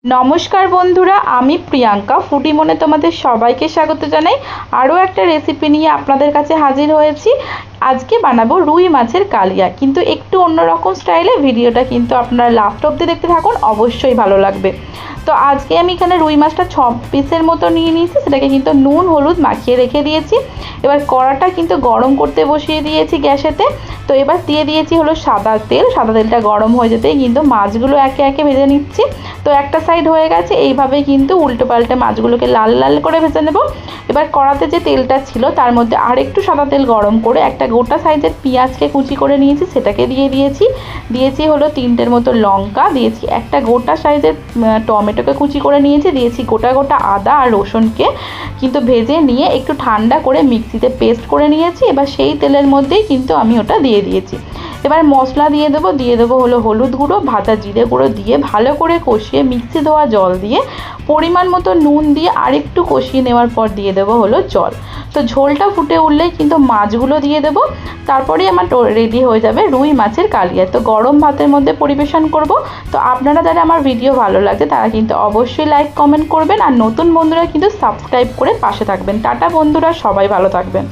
नमस्कार बंधुरा आमी प्रियंका फूडी मने तोमादेर सबाइके स्वागत जानाई आरो एकटा रेसिपि निये आपनादेर काछे हाजिर हयेछि। आज के बानाबो रुई माछेर कालिया, किन्तु एकटु अन्यरकम स्टाइले। भिडियोटा किन्तु आपनारा लास्ट अब्दि देखते थाकुन, अवश्यई भालो लागबे। तो आज के आमी एखाने रुई माछटा 6 पिसेर मतो निये निয়েছি, सेटाके किन्तु नुन हलुद माखिए रेखे दिएछि। एबार कड़ाटा किन्तु गरम करते बसिए दिएछि ग्यासेते। तो एबार दिए दिएछि हलो सादा तेल। सादा तेलटा गरम हये जेतेई किन्तु माछगुलो एके एके भेजे निচ্ছি। तो একটা সাইড হয়ে গেছে, এইভাবে কিন্তু উল্টো পাল্টে মাছগুলোকে লাল লাল করে ভেজে নেব। এবার কড়াতে যে তেলটা ছিল তার মধ্যে আর একটু সাদা তেল গরম করে একটা গোটা সাইজের পেঁয়াজকে কুচি করে নিয়েছি, সেটাকে দিয়েছি হলো 3টের মতো লঙ্কা, দিয়েছি একটা গোটা সাইজের টমেটোকে কুচি করে নিয়েছি, দিয়েছি গোটা গোটা আদা আর রসুনকে কিন্তু ভেজে নিয়ে একটু ঠান্ডা করে মিক্সিতে পেস্ট করে নিয়েছি। এবার সেই তেলের মধ্যেই কিন্তু আমি ওটা দিয়ে দিয়েছি। এবার মশলা দিয়ে দেবো হলো হলুদ গুঁড়ো, ভাজা জিরে গুঁড়ো দিয়ে ভালো করে কষিয়ে মিক্সি ধোয়া জল দিয়ে পরিমাণ মতো নুন দিয়ে আরেকটু কষিয়ে নেওয়ার পর দিয়ে দেবো হলো জল। তো ঝোলটা ফুটে উঠলেই কিন্তু মাছগুলো দিয়ে দেবো। তারপরেই আমার রেডি হয়ে যাবে রুই মাছের কালিয়া। তো গরম ভাতের মধ্যে পরিবেশন করব। তো আপনারা যারা আমার ভিডিও ভালো লাগছে তারা কিন্তু অবশ্যই লাইক কমেন্ট করবেন, আর নতুন বন্ধুরা কিন্তু সাবস্ক্রাইব করে পাশে থাকবেন। টাটা বন্ধুরা, সবাই ভালো থাকবেন।